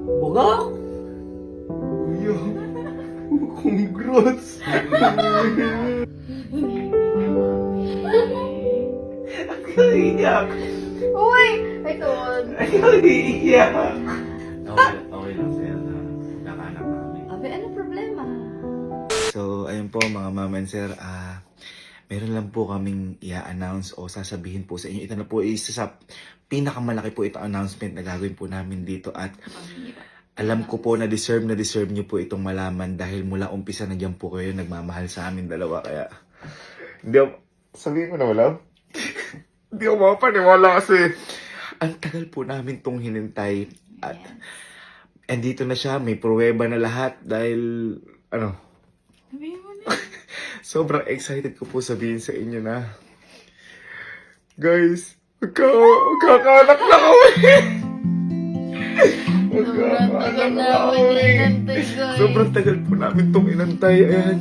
Buga? Kuya, congrats! Ang iiyak! Uy! Ito. Ang iiyak! Okay lang sir. Nakanak namin. Abe, ano problema? So, ayun po mga mama and sir, meron lang po kaming i-announce o sasabihin po sa inyo. Ito na po isa sa pinakamalaki po itong announcement na gagawin po namin dito at alam ko po na deserve nyo po itong malaman dahil mula umpisa na dyan po kayo nagmamahal sa amin dalawa kaya hindi ako, sabihin ko na wala? Hindi ako mapaniwala kasi ang tagal po namin tong hinintay at andito na siya, may pruweba na lahat dahil Sabihin mo na. sobrang excited ko po sabihin sa inyo na guys, magkakaanak na kami! Sobrang tagal po namin itong inantay. Ayan.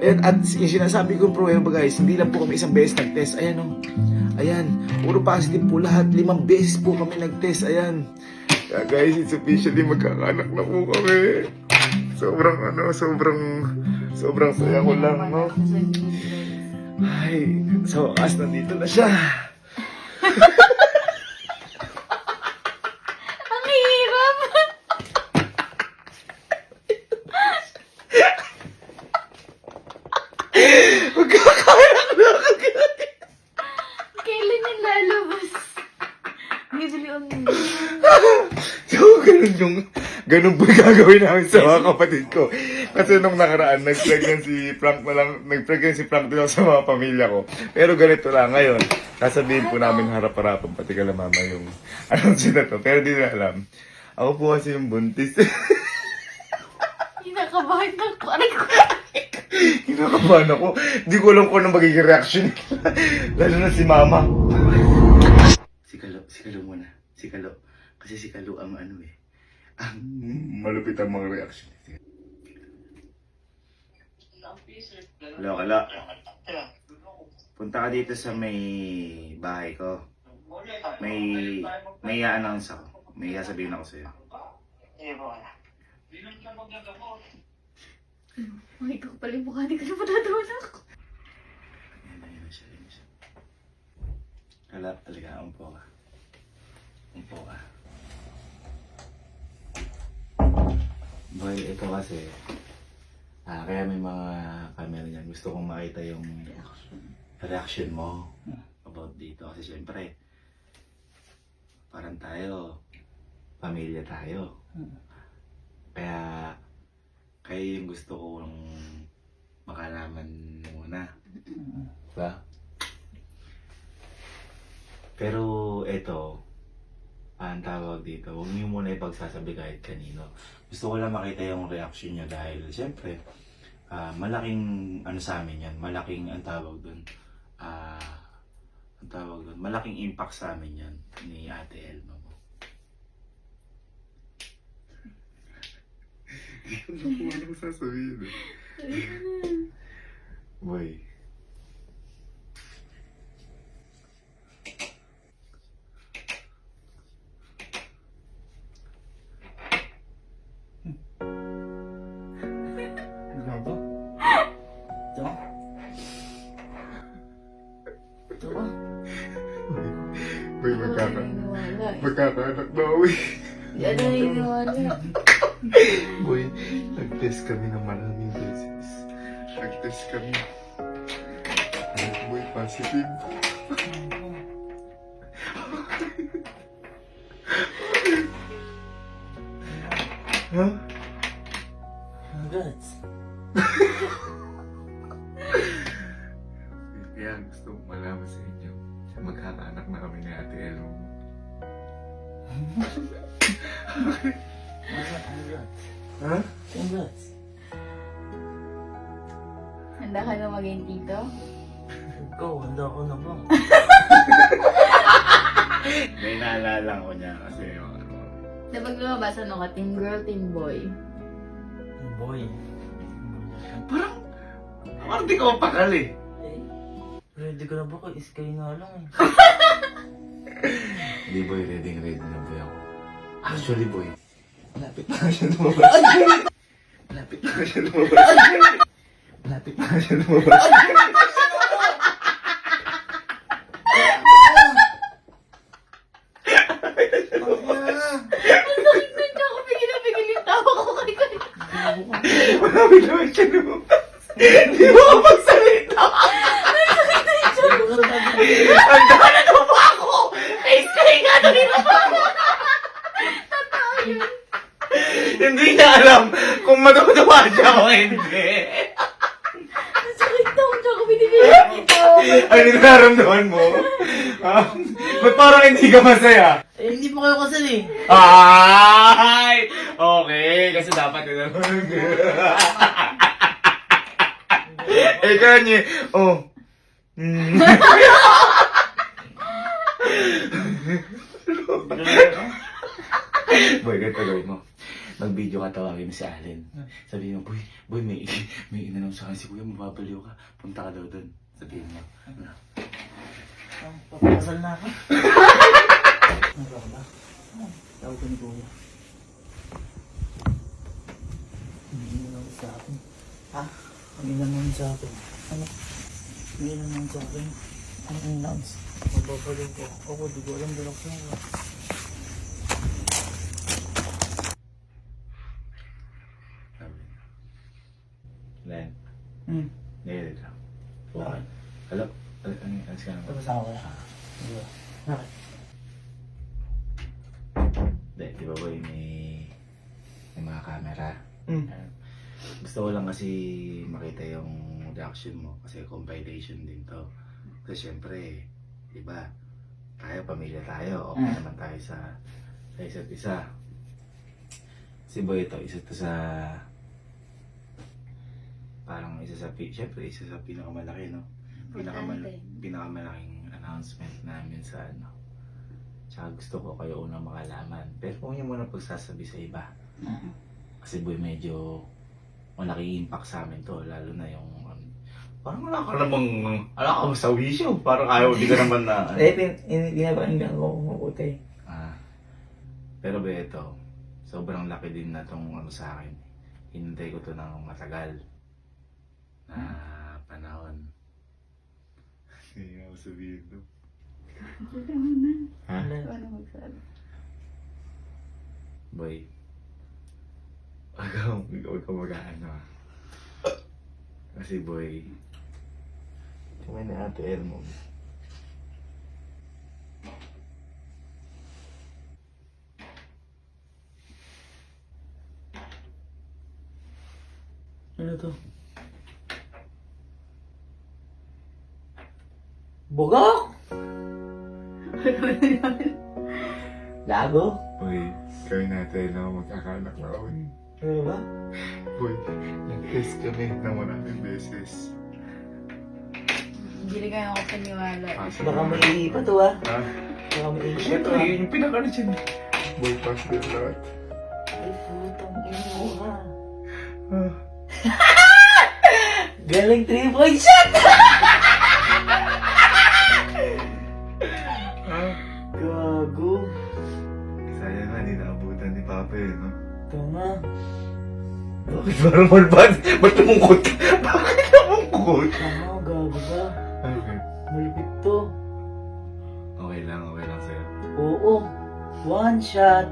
Ayan. At yung sinasabi kong pruweba guys, hindi lang po kami isang beses nag-test. Ayan o. Ayan. Puro positive po lahat. 5 beses po kami nag-test. Ayan. Kaya guys, it's officially magkakaanak na po kami. Sobrang saya ko lang, no? Ay, sa wakas nandito na siya. Ang hirap! Magkakaanak na kami. Kailan yung lalabas? Bibili ang So, ganun po gagawin namin sa mga kapatid ko. Kasi nung nakaraan, nag-pregnant si Frank din ako sa mga pamilya ko. Pero ganito lang ngayon, sasabihin po namin harap-harapan, pati kala mama yung anong na to. Pero di na alam. Ako po kasi yung buntis. Hinakabahan ng parang ko. Kinakabahan ako. Di ko alam kung anong magiging reaction. Lalo na si mama. Si Kalo muna. Si Kalo. Kasi si Kalo ang ang malupit ang mga reaction. Hello, Kalo. Punta ka dito sa may bahay ko. May i-announce ako. May sasabihin ako sa'yo. Ay, ito pala yung mukha. Di ko na matatawa na ako. Ayan siya. Kala, talaga, umpo ka. Boy, ito kasi, kaya may mga camera niyan. Gusto kong makita yung reaction mo about dito. Kasi syempre, parang tayo, pamilya tayo. Kaya yung gusto kong makalaman muna. Diba? Pero ito, ang tawag dito, huwag niyo muna ipagsasabi kahit kanino. Gusto ko lang makita yung reaction niya dahil siyempre, malaking sa amin yan. Malaking ang tawag dun. Malaking impact sa amin yan ni Ate Elma mo. Hindi ko na kung anong sasabihin. Boy. Ano ba? Ito? Ito ba? Boy, magkakaanak na uwi. Yan na iniwala. Boy, nag-test kami ng maraming beses. Boy, positive. Ha? Congrats. Kaya gusto kong malaman sa inyo. Magkakaanak na kami ni Ate Elmo. Congrats. Ha? Congrats. Handa ka na maging tito? Ikaw, handa ko na ba? May naalala ko niya kasi Kapag lumabas, ano ka? Team girl, team boy? Boy. parang di ko mapakal eh. Ready ka na ba? Iskay nga lang eh. Hindi boy, ready na boy ako. Actually boy, Malapit na siya lumabas. Malapit na siya lumabas. Malapit na siya lumabas. Sakit na siya ako. Pigil na pigil yung tawa ko kay Kuya. Malapit na siya lumabas. Hindi mo ako magsalita. Ang dami na ba ako? Iskay nga na rin ako. Hindi niya alam kung matutuwa siya o hindi. Sakit na ako. Tsaka binibigyan ito. Ano yung nararamdaman mo? Ba't parang hindi ka masaya? Eh, hindi pa kayo kasal eh. Ay! Okay, kasi dapat yun naman. Eh, kanya, oh. Boy, ganito gawin mo. Mag-video ka, tawagin mo si Allen. Sabihin mo, boy, may inanong sa akin si Kuya, mababaliw ka. Punta ka daw dun. Sabihin mo. Papakasal na ako. Ano ba? Tawag ko ni Kuya. Hindi naman sa akin. Ha? Hindi naman sa akin. Ano? Hindi naman sa akin. Ano announce? Mababaliw ko. Ako, di ko alam dalak na ako. Len, ngayon lang. Bakit? Hello? Alis ka naman. Tapos ako kaya. Hindi ba? Bakit? Di ba boy, may mga camera. Gusto ko lang kasi makita yung reaction mo kasi compilation din to. Kasi syempre, di ba, tayo, pamilya tayo, okay naman tayo sa isa't isa. Si boy ito, isa to sa parang syempre isa sa pinakamalaki, no? Pinakamalaking announcement namin sa ano. Tsaka gusto ko kayo unang makalaman. Pero kung niyo muna pagsasabi sa iba. Kasi boy, medyo malaking impact sa amin to. Lalo na yung parang wala ka sa wisyo. Parang ayaw, di ka naman na Binabanggan ko mabuti. Pero ba ito, sobrang laki din na tong sa akin. Hinintay ko to ng matagal na panahon. Hindi ako sabihin to. Ha? Ano magsabi? Boy, huwag ka mag-ano. Kasi boy, kami ni Ate Elmo. Ano to? Bugok! Lago? Boy, kami ni Ate Elmo magkakanak na kami. Ano ba? Boy, nag-test kami ng maraming beses. Hindi na kaya ako paniwala. Baka may iipa to ah. Ha? Baka may iipa Ito, to ah. yun yung pinaka dyan. Boy, pass din lahat. Ay, putang ina mo ha. Ah. Galing 3-point shot! Gago. Sayang nga, hindi naabutan ni Papa eh, no? Tama. Bakit parang malbad? Ba't tumungkot ka? Bakit tumungkot? Tama, gago ka. Okay. Malupit to. Okay lang sa'yo. Oo. One shot.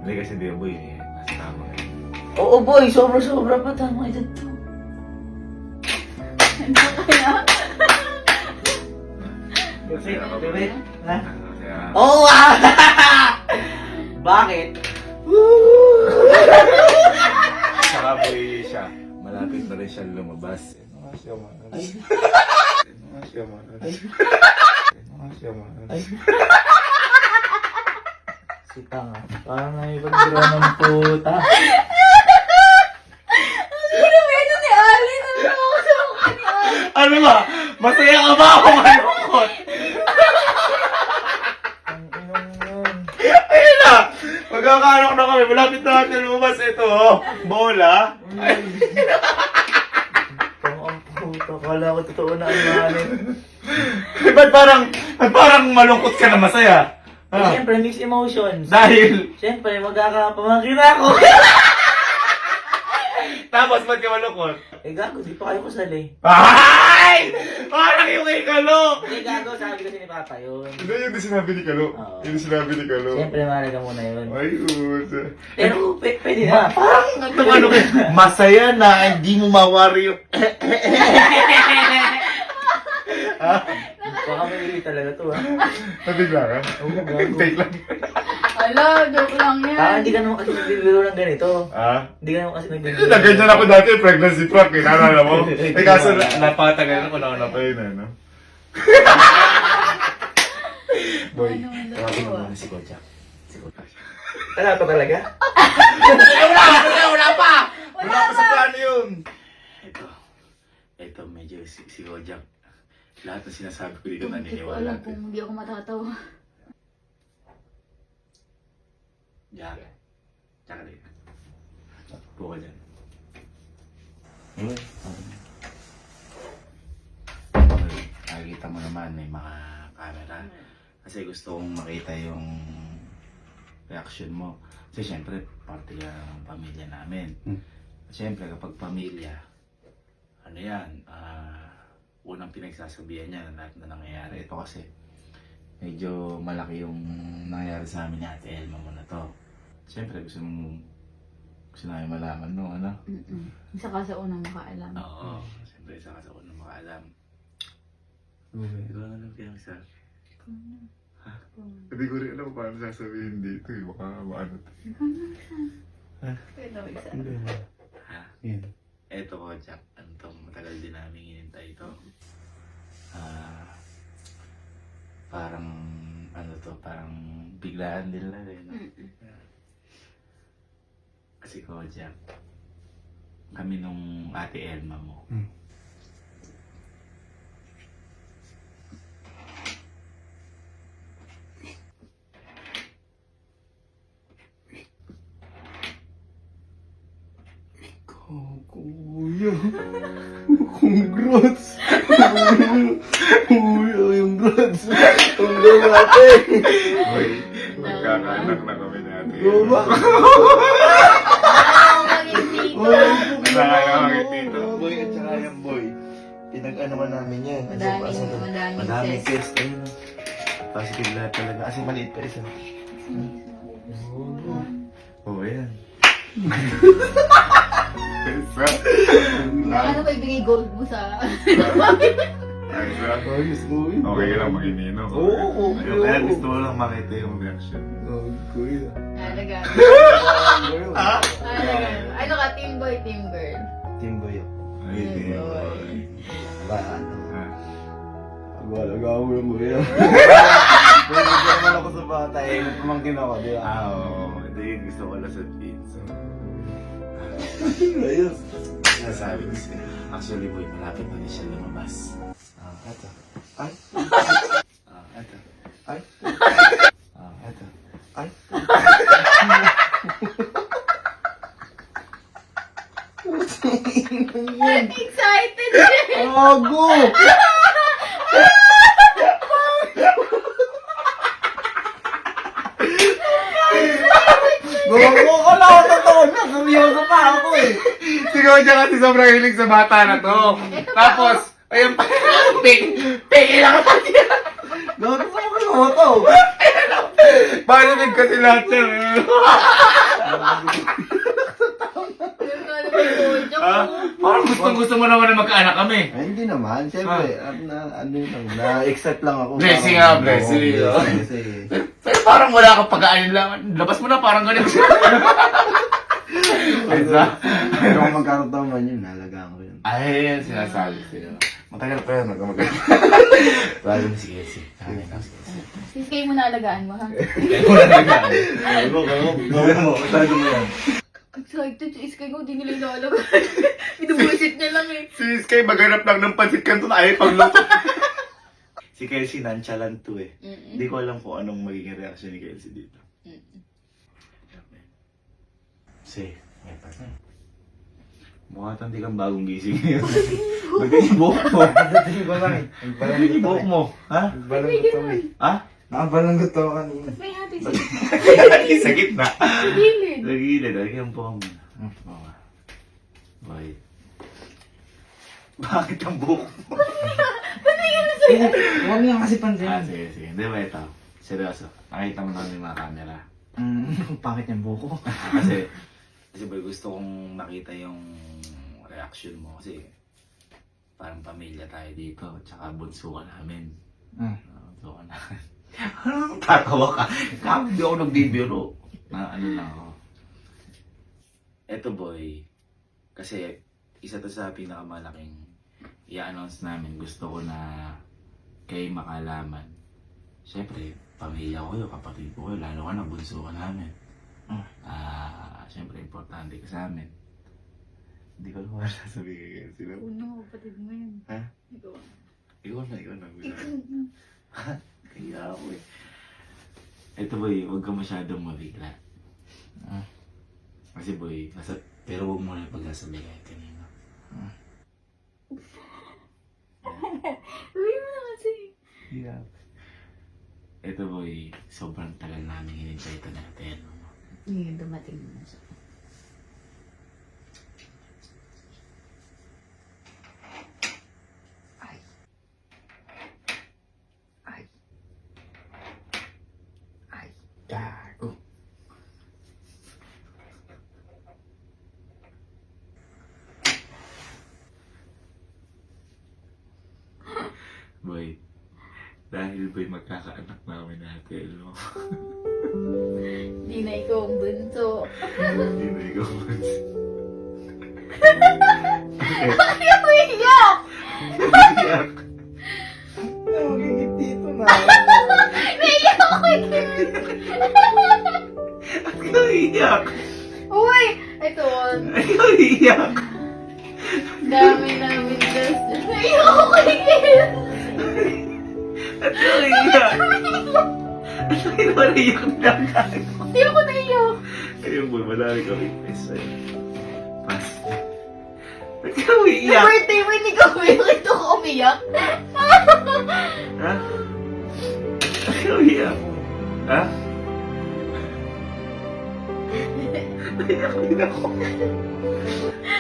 Hindi kasi di boy, nasa tama eh. Oo boy, sobra-sobra pa. Tama ito to. Ano kaya? Masaya ka ba? Lupit? Ha? Masaya. Oo ah! Bakit? Saka boy siya, malapit na rin siya lumabas. Ano nga siya man? Ay. Ano nga siya man? Ay. Ano nga siya man? Ay. Si Tanga. Parang naipagdira ng puta. Ano ni Alin? Ano ako sa mukha ni Alin? Ano ba? Masaya ka ba ako malungkot? Ang inong yun. Ayun na! Magkakaroon na kami, malapit na natin lumabas ito, oh. Bola. Tanga ang puta. Kala ko totoo na ang mahalin. Ba't parang malungkot ka na masaya? Ah. Siyempre, mixed emotions. Dahil, Siyempre, magkakapamangkin ako. tapos ba't ka malungkot? Eh, gago, di pa kayo kusali. Ay! Parang yung kay Kalo! Eh, gago, sabi kasi ni Papa yun. Hindi, yun yung sinabi ni Kalo. Oo. Yun yung sinabi ni Kalo. Siyempre, mahalaga muna yun. Ay, uta. Pero, pwede na. Parang ano ka, masaya na hindi mo mawari yung... Baka may really talaga to, ha? Nabigla ka? Oo, gago. Take lang. Ala, joke lang yan. Hindi ka naman kasi nagbibiro ng ganito. Ah? Hindi ka naman kasi nagbibiro. Na ganyan ako dati, pregnancy prank, eh, naalala mo? Eh kaso napatagal ako, nauna pa yun, ano? Boy, Ano naman daw tawagin mo ako, muna si Kojak. Si Kojak. Wala pa talaga? Wala pa! Wala pa sa plano yun! Ito, medyo si Kojak. Lahat ng sinasabi ko dito Hindi ko alam kung hindi ako matatawa. Jack. Jack rin. Buka dyan. Nakikita mo naman may mga camera. Kasi gusto kong makita yung reaction mo. Kasi syempre, parte yan ng pamilya namin. Syempre, kapag pamilya, ano yan, unang pinagsasabihan niya na lahat na nangyayari. Ito kasi, medyo malaki yung nangyayari sa amin ni Ate Elma mo na to. Siyempre, gusto namin malaman, no? Ano? Isa ka sa unang makaalam. Oo. Siyempre, isa ka sa unang makaalam. Ikaw na lang pinagsasabi. Ha? Hindi ko rin alam kung paano sasabihin dito eh. Baka maano to. Pwede ako isa. Ha? Eto ko, Jack. Ano to? Matagal din namin hinintay ito. Parang, ano to? Parang biglaan din lang eh. No? Kasi ko, Jack, kami nung Ate Elma mo. Kuya, congrats! Kuya, yung congrats! Congrats natin! Uy, magkakaanak na kami ni Ate Goma! Boy, at saka yung boy. Pinag-ano man namin yan. Madaming test. Ayun. Positive lahat talaga. Kasi maliit pa isa. Oo, yan. Isa. Ano ba ibigay gold mo sa... Isa. Ayos, boy. Okay lang mag-inino. Oo, okay. Kaya gusto ko lang makita yung reaction. Oh, kuya. Halaga. Ha? Halaga. Ano ka, team boy, team girl? Team boy ako. Ay, Team boy. Wala, ano. Ha? Wala mo yung kuya. Pwede naman ako sa bata eh. Pumangkin ako, di ba? Oo. Hindi yun gusto ko lang sabihin. So, Ayos. sinasabi ko siya. Actually, boy, malapit na din siya lumabas. Eto. Ay. Eto. Ay. Eto. Ay. Excited siya! Ago! Gago ka lang ako totoo na. Seryoso pa ako eh. Si Goja kasi sobrang hilig sa bata na to. Tapos, ayun pa, peke lang ako siya. Gago sa mga kaloto. Paninig kasi lahat siya. Ah, parang gusto mo naman na magkaanak kami. Ay, hindi naman. Siyempre, ano yun lang. Na-excite lang ako. Blessing Parang- ah, blessing. Oo, Oh. blessing. Pero parang wala kang pag-aanin lang. Labas mo na, parang ganun siya. Pero kung magkaroon man yun, nalagaan ko yun. Ay, yan sinasabi sila. Matagal pa yan, magkamagal. Bago na sige, sige. Sis, kayo mo na alagaan mo, ha? Gago, gawin mo. Tago mo yan. Excited si Iskay ko, di nila inaalagaan. Inubusit niya lang eh. Si Sky, maghanap lang ng pansit kanto na ayaw pagluto. Si Kelsey, nonchalant to eh. Hindi ko alam kung anong magiging reaction ni Kelsey dito. Si, mukha tang di kang bagong gising ngayon. Maganda yung buhok mo. Pagdating ko lang eh. Maganda yung buhok mo. Ha? Balang ko to eh. Ha? Nakabalanggot ako kanina. Ba't may hati sa Sa gitna. gilid? Sa gilid. Lagyan po kami. Oo. Boy. Bakit ang buhok mo? Huwag nga kasi Ah, pansinin. sige. Hindi ba ito? Seryoso. Nakita mo namin yung mga camera. Pangit yung buko. Kasi boy, gusto kong makita yung reaction mo. Kasi parang pamilya tayo dito. Tsaka bunso ka namin. Bunso ka namin. Anong tatawa ka? Hindi ako nagbibiro. Na ano na ako. Eto boy, kasi isa to sa pinakamalaking i-announce namin. Gusto ko na kayo makalaman. Siyempre, pamilya ko kayo, kapatid ko kayo, lalo ka na bunso ka namin. Siyempre, importante ka sa amin. Hindi ko naman sasabihin sila. Uno, kapatid mo yun. Ha? Ikaw. Ikaw na. Kaya ako eh. Ito boy, huwag ka masyadong mabigla. Kasi boy, pero huwag mo na pagkasabi kahit kanina. Uwi mo na kasi. Yeah. Ito boy, sobrang tagal namin hinintay ito natin. Ngayon, dumating na siya. Ay. Ay. Ay. Gago. Boy, dahil boy magkakaanak namin natin, no? Di na ikaw ang bunso. Hindi na ikaw Bakit ako iyak? Iyak! Magigit dito na. Naiyak ako Ikaw iyak! Uy! Ito, Ikaw iyak! dami namin das. Naiyak ako iyak. Ikaw iyak! Ikaw na iyak na tayo. Di ako naiyak. Ayun boy, madami kami pesa eh. Pas. Ikaw Sa iyak! birthday mo, hindi ka umiyak. Ito ko umiyak. Ha? Ikaw iyak! Ha? Iyak din ako.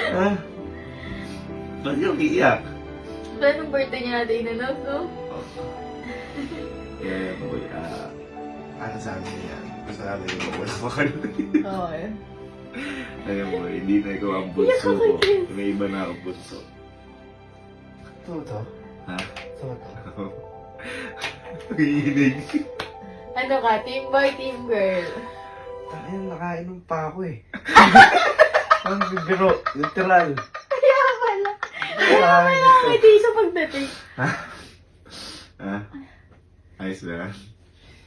Ha? Ba't ikaw iyak? Anong birthday niya natin inanap, no? Yeah, boy, ano sabi niya? Sabi niya, wala pa ka Oo. Ayun boy, hindi na ikaw ang bunso ko. May iba na ang bunso. Toto. Ha? Toto. Hihinig. Ano ka? Team boy, team girl? Ayun, nakainom pa ako eh. Ang bibiro. Literal. Kaya pala. Ay, May tissue pagdating. Ha? Ayos na?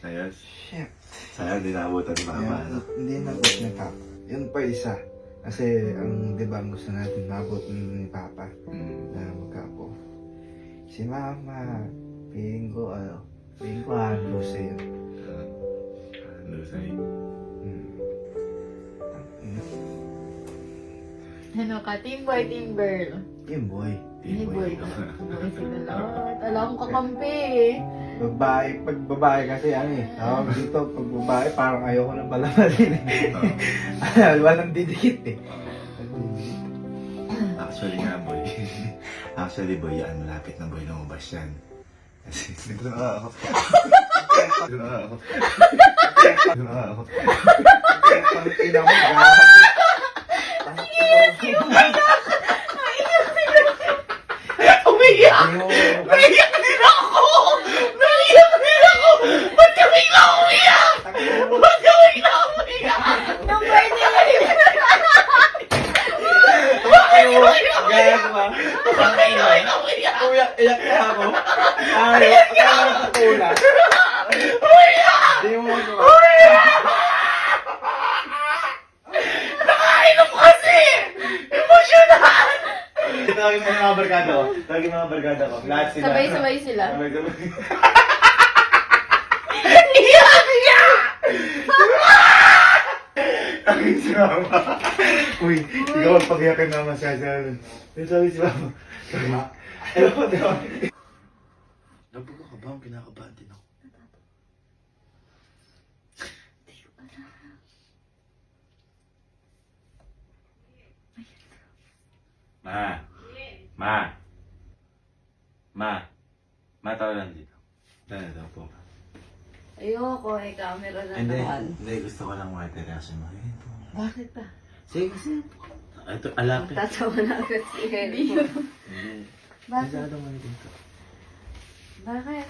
Ayos? Shit. Sayang, di naabutan ni Mama. Ayan, hindi nabot ni Papa. Yun pa isa. Kasi ang di ba ang gusto natin mabot ni Papa na magkapo. Si Mama, piling ko halo sa'yo. Ano sa'yo? Ano ka? Team boy, team girl? Yung boy. Team boy. Boy sila lahat. Alam ko kakampi eh. Pag babae kasi ano eh. Tawag dito, pag babae parang ayoko na palamalin eh. Walang didikit eh. Actually nga, boy. Actually, boy, yan. Malapit na boy lumabas yan. Kasi, dito na ako. Dito na ako. Dito na ako. Ang ina mo, gago. Umiyak! Naiyak din ako! Naiyak din ako! Ba't kami na umiyak? Ba't kami na umiyak? Yung birthday niya. Bakit kami na umiyak? Gago ba? Bakit kami na umiyak? Iyak na ako. Iyak na ako sa tula. Umiyak! Di mo mo. Nakainom kasi! Emosyonal! Tawagin mo yung mga barkada ko. Tawagin mo mga barkada ko. Lahat sila. Sabay-sabay sila. Sabay-sabay. Iyak niya! Tawagin si Mama. Uy, ikaw ang pakiyakin naman siya sa akin. Tawagin si Mama. Hello, diba? Nabuka ka ba? Kinakabahan din ako. Ma, tawag lang dito. Tara daw po. Ayoko, camera na Hindi, naman. hindi. Gusto ko lang makita reaction mo. Ito. Bakit ba? Sige, kasi. Ito, alapit. Tatawa na agad si Elmo. Hindi. Bakit? Masyado mo dito. Bakit?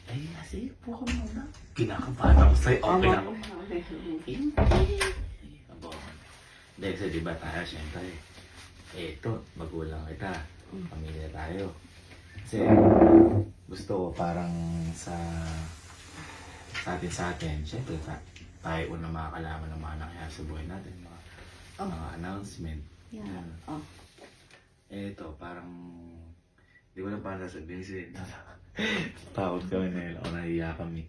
Ay, kasi po ko muna. Kinakabahan ako sa'yo. Okay ako. Hindi, kasi diba tayo, syempre. Ito, magulang kita. Pamilya tayo. Kasi, gusto ko parang sa atin, syempre, tayo una makakalaman ng mga nangyayari sa buhay natin. Mga announcement. Yan. Oh. Ito, parang, di ko lang paano sasabihin kasi, takot kami na yun. Ako nahiya kami.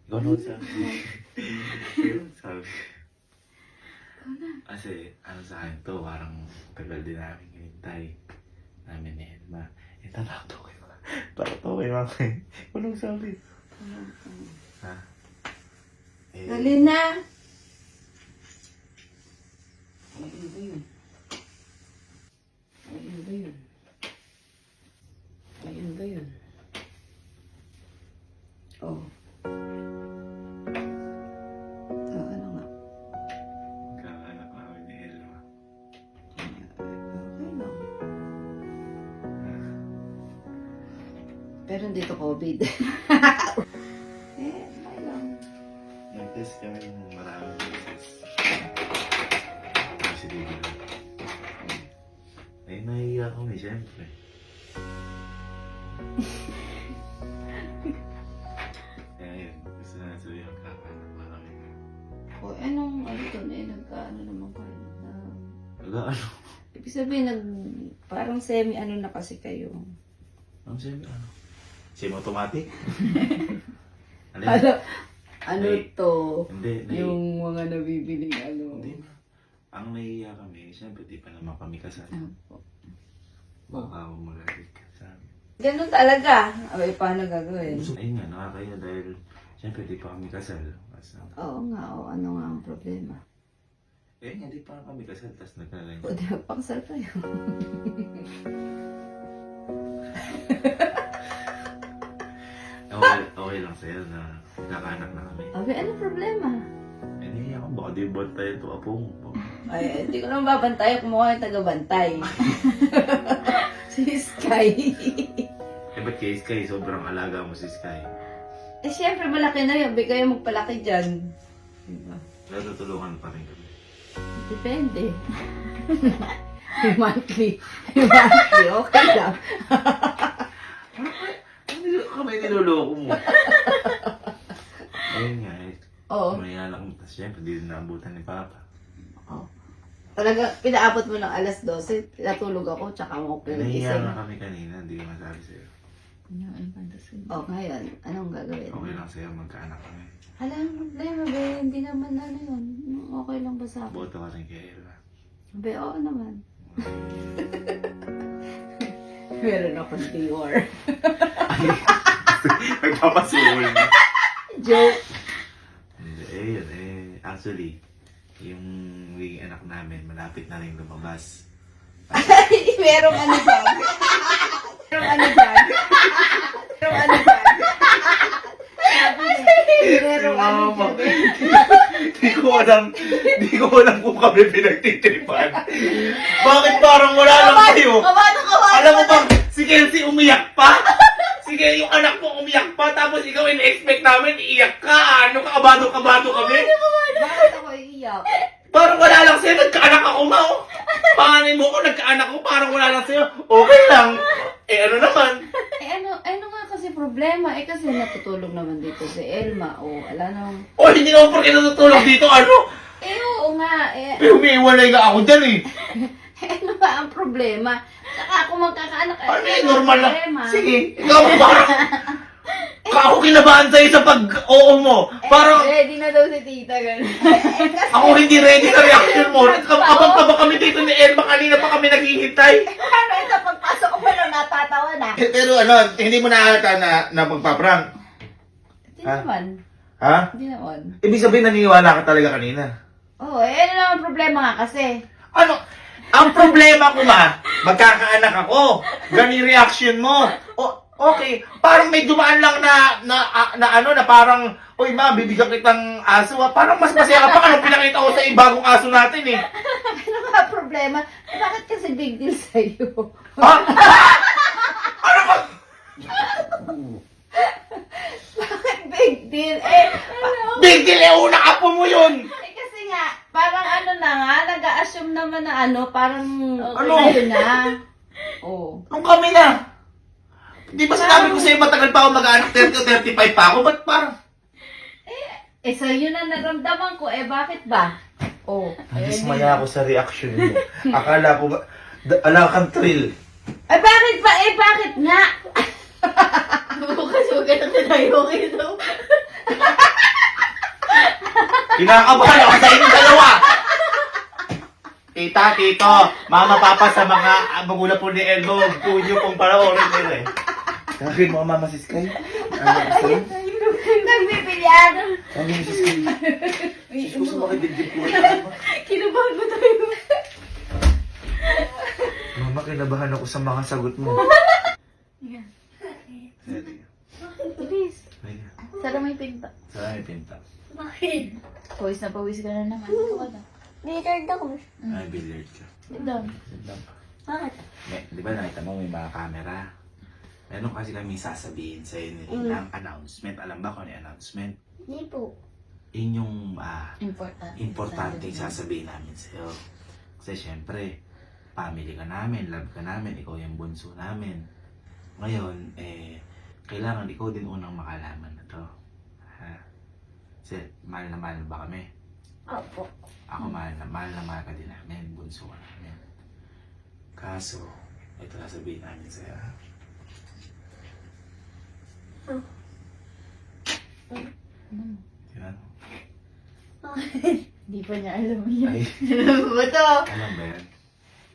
Ikaw na sabi. Sabi. Kasi, ano sa akin to, parang tagal din namin hinintay. Namin ni Elma. Tatakot ko kayo. Takot ko kayo mga kayo. Walang sabi. Ha? Dali na! Ayun ba yun? Ayun ba yun? Ayun ba yun? Oh. Ano nga? Kakanak namin ni Elma. Okay lang. Pero dito COVID. Okay lang. Nag-test kami ng maraming beses. Kasi dito lang. Ay, nahiya kami, siyempre. Kaya yun, gusto na sabihin ang kakanak na kami. O, anong ano to na nagkaano naman kayo? Ano? Ibig sabihin, parang semi-ano na kasi kayo. Ano siya? Ano? Semi-automatic? Ano yun? Ano Ay, to? Hindi, Yung mga nabibiling ano. Hindi na. Ang nahiya kami, siyempre di pa naman kami kasal. Opo. Baka ako magalit ka sa amin. Ganun talaga. Abay, paano gagawin? Ayun nga, nakakaya dahil siyempre di pa kami kasal. Oo nga, o ano nga ang problema? Eh nga, di pa kami kasal, tapos nagkaganyan. O di magpaksal kayo. Okay lang sa'yo na kakanak na kami. Abay, ano problema? Eh, nahiya ko, baka di ba tayo ito apo mo? Ay, hindi ko naman babantay kung mukha yung taga-bantay. Si Sky. Eh, ba't kay Sky? Sobrang alaga mo si Sky. Eh, syempre, malaki na yun. Abay, kayo magpalaki dyan. Diba? Natutulungan pa rin kami. Depende. Yung monthly. Yung monthly, okay lang. Kamay niloloko mo. Ayun nga eh. Oo. Maya lang. Tapos syempre, di din naabutan ni Papa. Oh. Talaga, pinaabot mo ng alas 12, natulog ako, tsaka mo ko Nahiya gising. nga kami kanina, hindi ko masabi sa'yo. Oh, ngayon, anong gagawin? Okay lang sa'yo, magkaanak kami. Hala, ang problema, be, hindi naman ano yun. Okay lang ba sa akin? Boto ka rin kay Ella. Be, oo naman. Meron akong Dior. Nagpapasuhol na. Joke. Hindi, eh yun eh. Actually, yung magiging anak namin, malapit na rin lumabas. Merong ano dyan. Merong ano dyan. Merong ano dyan. Sabi niya, merong ano dyan. Di ko alam kung kami pinagtitripan. Bakit parang wala lang kayo? Kabado. Alam mo bang si Kelsey umiyak pa? Sige, yung anak mo umiyak pa, tapos ikaw in-expect namin, iiyak ka. Ano ka, kabado-kabado kami? Bakit ako iiyak? Parang wala lang sa'yo, nagkaanak ako, Mao. Panganay mo ko, nagkaanak ko, parang wala lang sa'yo. Okay lang. Eh, ano naman? Ano nga kasi problema? Eh kasi natutulog naman dito si Elma. O, ala nang... O, hindi naman porque natutulog dito, ano? Eh, oo nga. Eh, Eh, umiiwalay ka ako dyan, eh. ano ba ang problema? Saka ako magkakaanak. Ano eh, normal lang. problema. Sige, ikaw parang... Ako kinabahan sa'yo sa pag-oo mo. Parang... Ready na daw si tita, gano'n. Ako hindi ready sa reaction mo. Abang-abang kami dito ni Elma. Kanina pa kami naghihintay. Ano ito, pagpasok ko pa lang natatawa na. Pero ano, hindi mo nakakata na magpa-prank. Hindi naman. Ha? Hindi naman. Ibig sabihin naniniwala ka talaga kanina. Oo, ano naman problema nga kasi. Ano? Ang problema ko magkakaanak ako. Gani reaction mo. Okay, parang may dumaan lang na parang, uy ma, bibigyan kitang aso Parang mas masaya ka pa anong pinakita ko sa bagong aso natin eh. Ano nga problema? Bakit kasi big deal sa'yo? Ha? Ano ba? Bakit big deal? Big deal eh, unang apo mo yun. Kasi nga, parang nag-a-assume naman na parang Ano? sa'yo na. Oo. Nung kami na. Di ba sinabi ko sa'yo matagal pa ako mag-anak, 30 o 35 pa ako? Ba't parang? Sa'yo na naramdaman ko. Bakit ba? Nadismaya ako sa reaction mo. Akala ko ba, ala kang thrill. Bakit ba? Bakit nga? Bukas huwag ka na tayo ito. Kinakabahan ako sa inyong dalawa. Tita, tito, mama, papa sa mga magulang po ni Elmo, kunyo pong paraorin nila eh. Sabihin mo, mama, si Sky. Ano gusto mo? Nagbibilyan. Ano mo si Sky? Gusto mo makidibdib ko. Kinubahan ko tayo. Mama, kinabahan ako sa mga sagot mo. Bilis. Sana may pinta. Sana may pinta. Bakit? Pawis na pawis ka na naman. Billiard ako. Ay, billiard ka. Doon. Bakit? Di ba nakita mo may mga camera? Meron kasi kami sasabihin sa'yo ng announcement. Alam ba kung ano yung announcement? Hindi po. Yun yung Importante. sasabihin namin sa'yo. Kasi syempre, family ka namin, love ka namin, ikaw yung bunso namin. Ngayon, kailangan ikaw din unang makalaman na to. Ha? Kasi mahal na mahal ba kami? Opo. Ako mahal na mahal ka din namin, bunso ka namin. Kaso, ito sasabihin namin sa'yo. Ha? Yan. Hindi pa niya alam yun. Ay, Alam mo ba to? alam ba yan?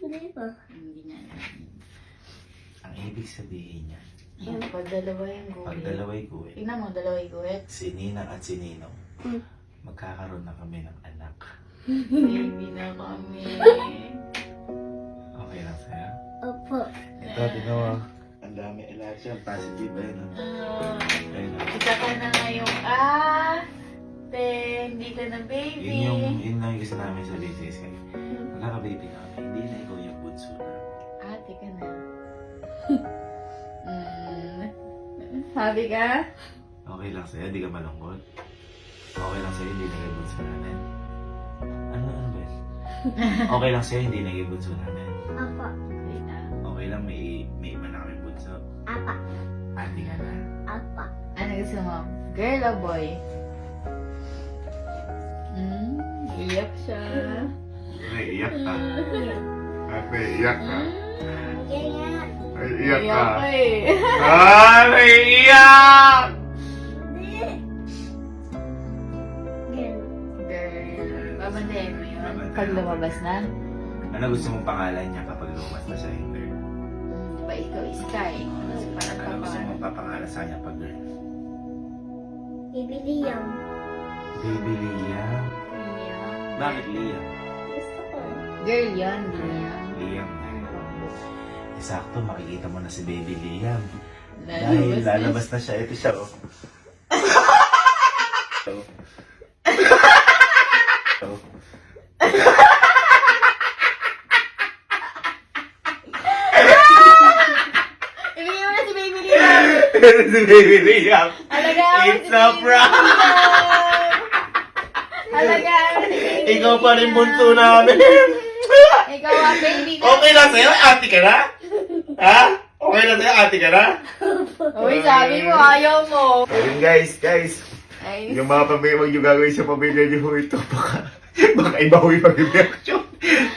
Hindi pa. Hindi niya alam. Ang ibig sabihin niya, Ayan, pag dalawa yung pag guhit. dalaway guwit, Tingnan mo, dalawa yung guhit. si Ninang at si Ninong, Hmm. magkakaroon na kami ng anak. Baby na kami. Okay lang sa'yo? Opo. Ito, tingnan mo. Ang dami, lahat yan, positive ba yun? Ayun, Isa ka na ngayong hindi ka na baby. yun lang yung gusto namin sabihin sa Sky. Magkaka-baby na kami, hindi na ikaw yung bunso na. Ate ka na. Happy ka? Okay lang sa'yo, di ka malungkot. Okay lang sa'yo, hindi na kayo bunso namin. Ano ba yun? Okay lang sa'yo, hindi na kayo bunso namin. Opo. Okay na. Okay lang, may iba na kami bunso. Apa. Ate ka na. Apa. Ano gusto mo? Girl o boy? Iyak siya. Naiiyak ka. Naiiyak ka. Ganyan. Naiiyak ka. Iyak ka eh. Naiiyak! Hindi. Ganyan. Girl. Babantayan mo yun. Babantayan. Pag lumabas na. Ano gusto mong pangalan niya kapag lumabas na siya yung girl? Diba ikaw is Sky? Kasi parang Ano gusto papangalan. mong papangalan sa kanya pag girl? Bibili yan. Baby Liam. Liam. Bakit Liam? Gusto ko. Girl yun, Liam. Liam. Sakto, makikita mo na si Baby Liam. Lalabas Dahil na lalabas na siya. Ito siya, oh. Oh. Ibigay mo na si Baby Liam! si Baby Liam. Alagaan mo It's si a Baby prank! Liam! Alagaan mo si Baby Ikaw pa rin Liam! bunso namin. Ikaw ang baby na. Okay lang sa'yo? Ate ka na? Ha? Okay lang sa'yo? Ate ka na? Uy, sabi mo, ayaw mo. Ayun guys. Ay, Yung mga pamilya, yung gagawin sa pamilya niyo ho ito, baka iba ho yung mag-reaction.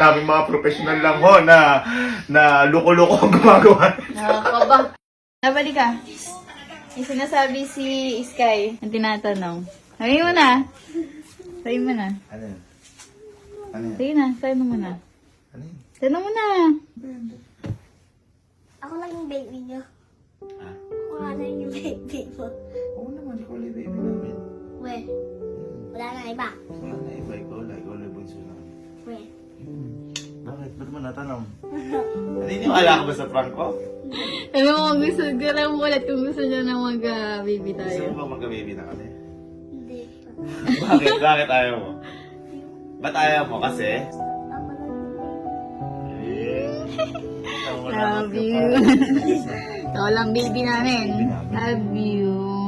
Taming mga professional lang ho na loko-loko ang gumagawa. nakakaba. Nabalik ka. Yung sinasabi si Sky, ang tinatanong. Sabi mo na. Sabi mo na. Ano yun? Ano yun? Sige na, sabi mo na. Ano yun? Tanong mo na. Ako lang yung baby niyo. Ha? Ako lang yung baby mo. Oo naman, ikaw lang yung baby namin. We. Wala na iba. Wala na iba, ikaw lang yung bunso namin. We. Bakit? Bakit? Ba't mo natanong? Naniniwala ka ba sa prank ko? Ano mo gusto, alam mo ulit kung gusto niya na mag-baby Gusto tayo. mo bang magka-baby na kami? Hindi. Bakit? Bakit ayaw mo? Ba't ayaw mo? Kasi? Ako lang yung baby. Love you. Ikaw lang baby namin. Love you.